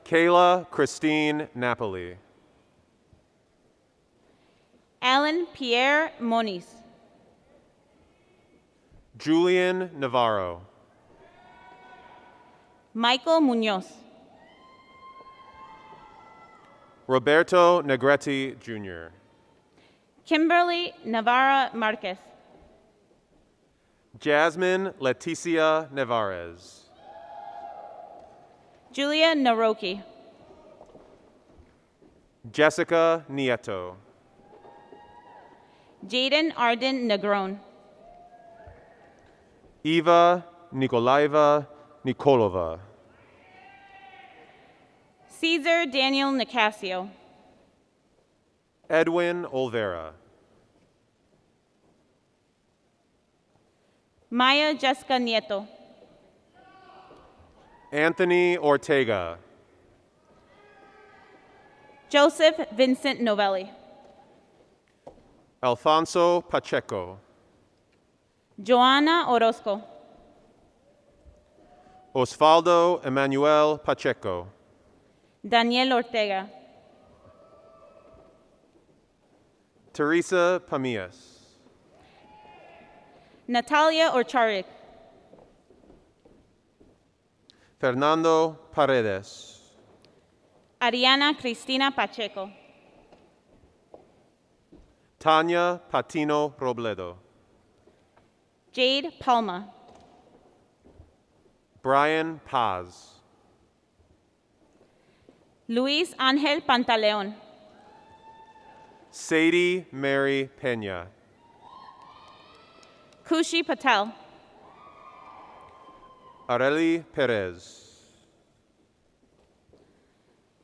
Kayla Christine Napoli. Alan Pierre Moniz. Julian Navarro. Michael Munoz. Roberto Negretti, Jr. Kimberly Navarra Marquez. Jasmine Leticia Nevarez. Julia Naroki. Jessica Nieto. Jaden Arden Negron. Eva Nikolaeva Nikolova. Caesar Daniel Nicasio. Edwin Olvera. Maya Jessica Nieto. Anthony Ortega. Joseph Vincent Novelli. Alfonso Pacheco. Joanna Orozco. Osvaldo Emmanuel Pacheco. Daniel Ortega. Teresa Pamias. Natalia Orcharik. Fernando Paredes. Ariana Cristina Pacheco. Tanya Patino Robledo. Jade Palma. Brian Paz. Luis Angel Pantaleon. Sadie Mary Pena. Kushi Patel. Areli Perez.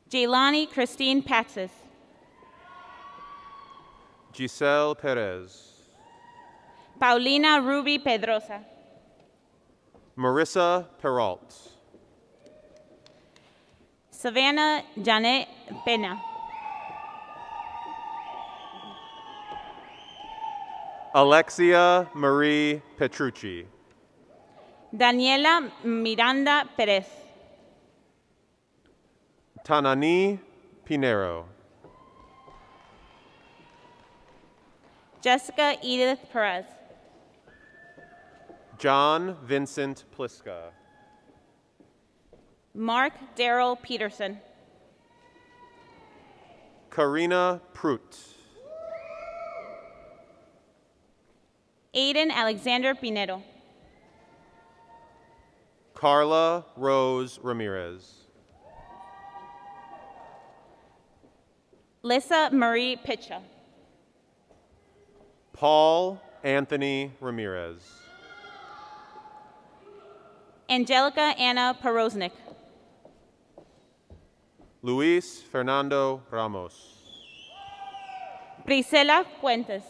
Jaylani Christine Paxis. Giselle Perez. Paulina Ruby Pedrosa. Marissa Peralt. Savannah Janet Pena. Alexia Marie Petrucci. Daniela Miranda Perez. Tanani Pinero. Jessica Edith Perez. John Vincent Pliska. Mark Darrell Peterson. Karina Prut. Aiden Alexander Pinedo. Carla Rose Ramirez. Lissa Marie Pitcha. Paul Anthony Ramirez. Angelica Anna Porosnik. Luis Fernando Ramos. Priscilla Fuentes.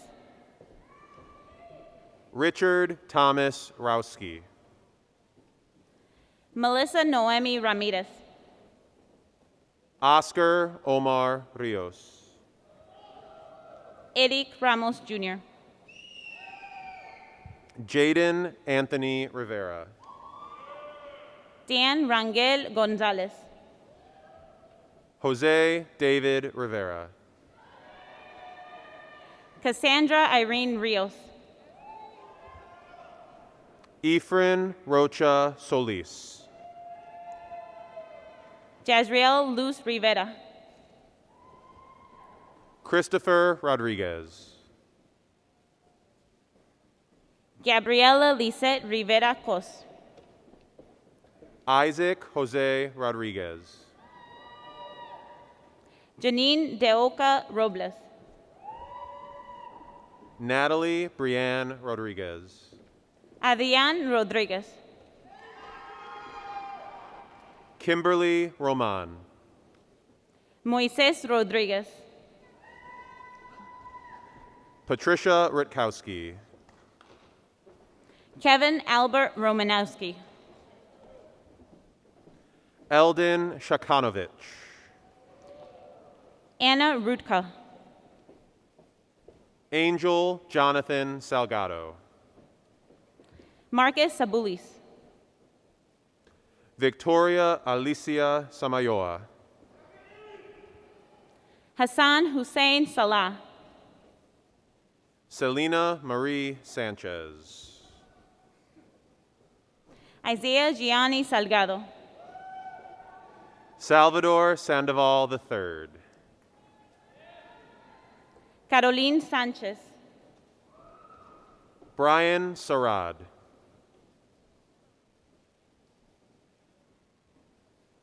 Richard Thomas Rowski. Melissa Noemi Ramirez. Oscar Omar Rios. Eric Ramos Jr. Jaden Anthony Rivera. Dan Rangel Gonzalez. Jose David Rivera. Cassandra Irene Rios. Efren Rocha Solis. Jazriel Luz Rivera. Christopher Rodriguez. Gabriela Lisette Rivera Cos. Isaac Jose Rodriguez. Janine Deoca Robles. Natalie Brianne Rodriguez. Adrian Rodriguez. Kimberly Roman. Moises Rodriguez. Patricia Rutkowski. Kevin Albert Romanowski. Eldon Shakanovich. Anna Rutka. Angel Jonathan Salgado. Marcus Sabulis. Victoria Alicia Samayoa. Hassan Hussein Salah. Selena Marie Sanchez. Isaiah Gianni Salgado. Salvador Sandoval III. Caroline Sanchez. Brian Sarad.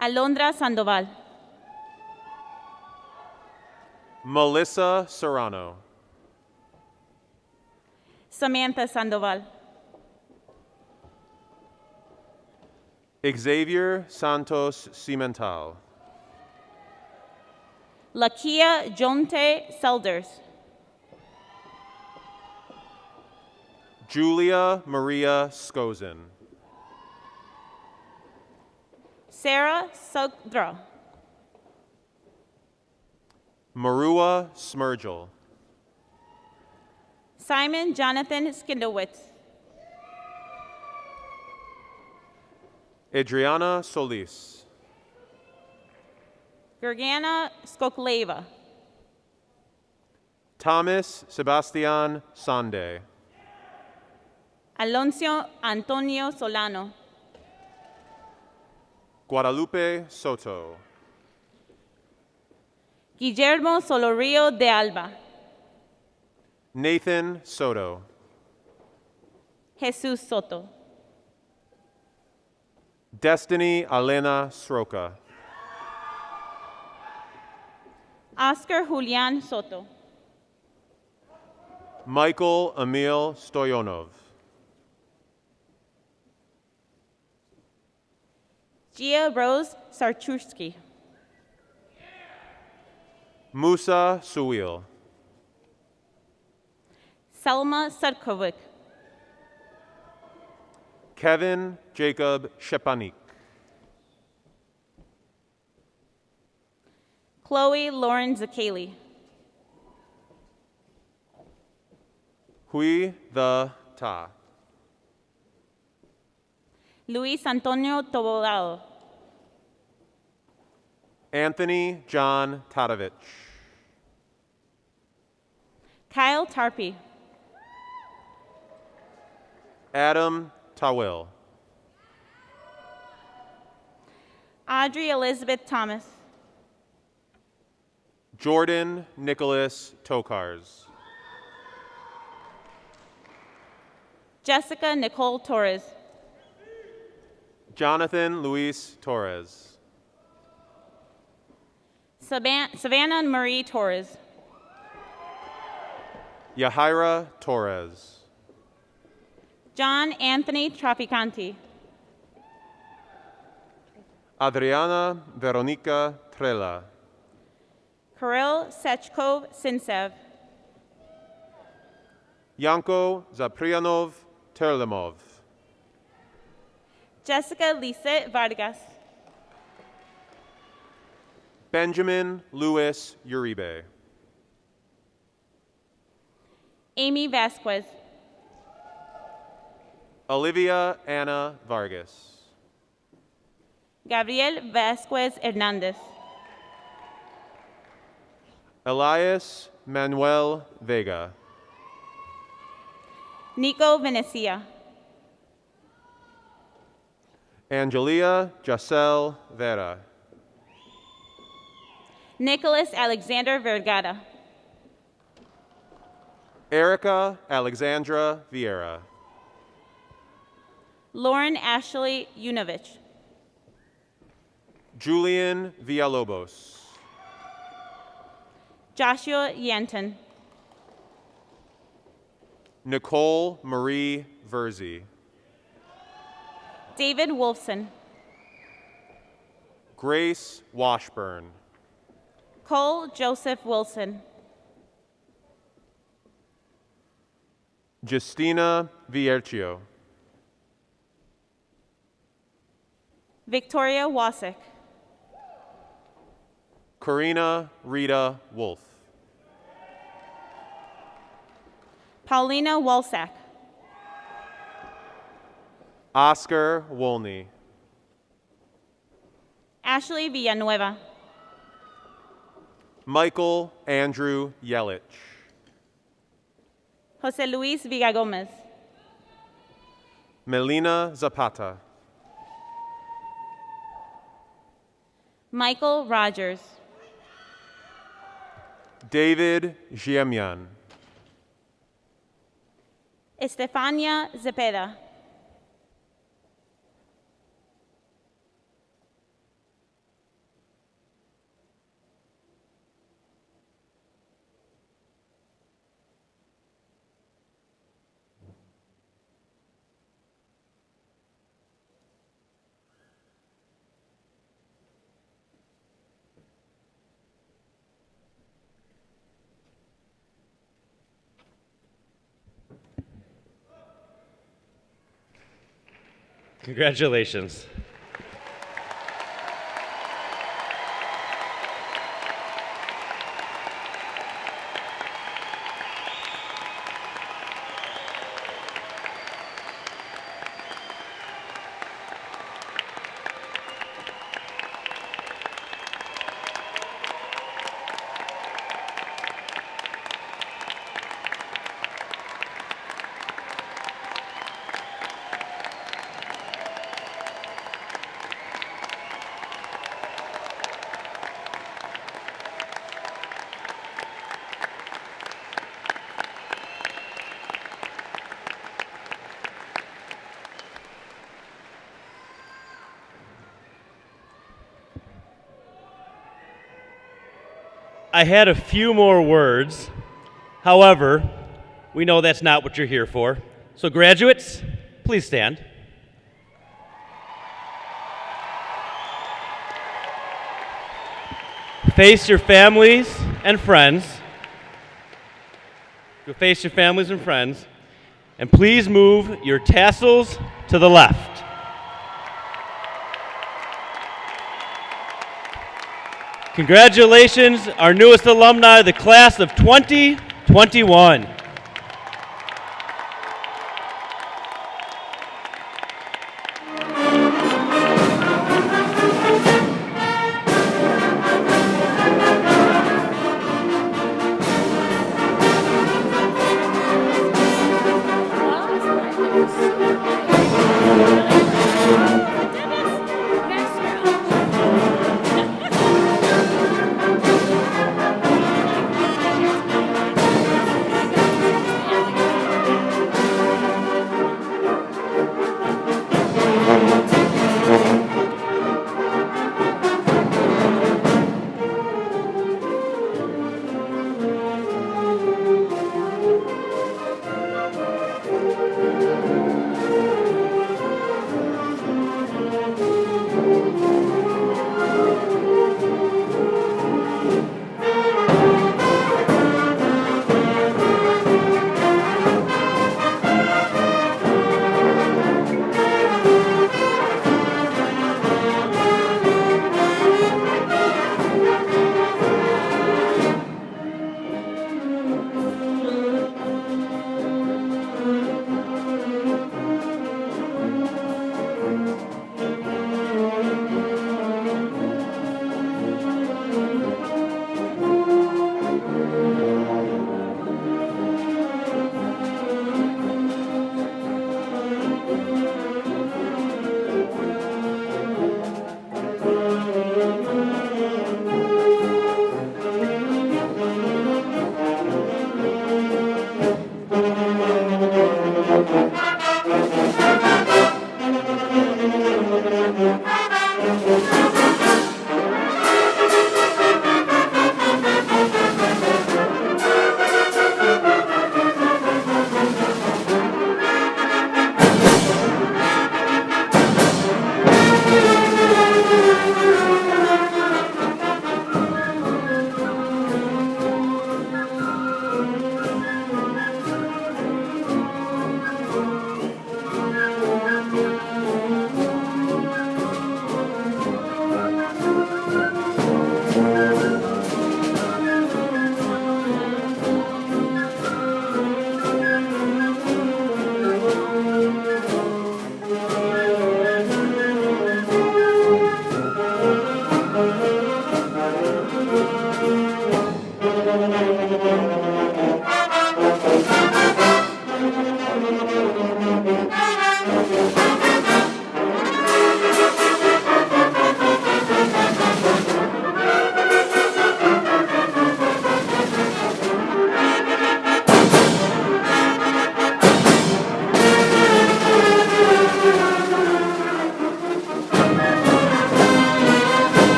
Alondra Sandoval. Melissa Serrano. Samantha Sandoval. Xavier Santos Cimental. Lakia Jonte Selders. Julia Maria Skozin. Sarah Sugdra. Marua Smergel. Simon Jonathan Skindowitz. Adriana Solis. Gergana Skokleva. Thomas Sebastian Sande. Alonso Antonio Solano. Guadalupe Soto. Guillermo Solorio de Alba. Nathan Soto. Jesus Soto. Destiny Alena Sroka. Oscar Julian Soto. Michael Emil Stoyanov. Gia Rose Sarchursky. Musa Suil. Selma Sudkovic. Kevin Jacob Shepanik. Chloe Lauren Zakeli. Hui the Ta. Luis Antonio Tobolado. Anthony John Tadovich. Kyle Tarpey. Adam Tawil. Audrey Elizabeth Thomas. Jordan Nicholas Tokars. Jessica Nicole Torres. Jonathan Luis Torres. Savannah Marie Torres. Yahira Torres. John Anthony Traficanti. Adriana Veronica Trela. Kirill Sechkov Sinsev. Yanko Zaprianov Terlemov. Jessica Lisette Vargas. Benjamin Louis Uribe. Amy Vasquez. Olivia Anna Vargas. Gabriel Vasquez Hernandez. Elias Manuel Vega. Nico Venecia. Angelia Jacel Vera. Nicholas Alexander Vergara. Erica Alexandra Vieira. Lauren Ashley Unovich. Julian Villalobos. Joshua Yanton. Nicole Marie Verzi. David Wolfson. Grace Washburn. Cole Joseph Wilson. Justina Viercio. Victoria Wasik. Karina Rita Wolf. Paulina Walsack. Oscar Wolney. Ashley Villanueva. Michael Andrew Yelich. Jose Luis Villagomez, Melina Zapata, Michael Rogers, David Giemian, Estefania Zepeda, Congratulations. I had a few more words. However, we know that's not what you're here for. So graduates, please stand. Face your families and friends. Go face your families and friends. And please move your tassels to the left. Congratulations, our newest alumni, the class of 2021.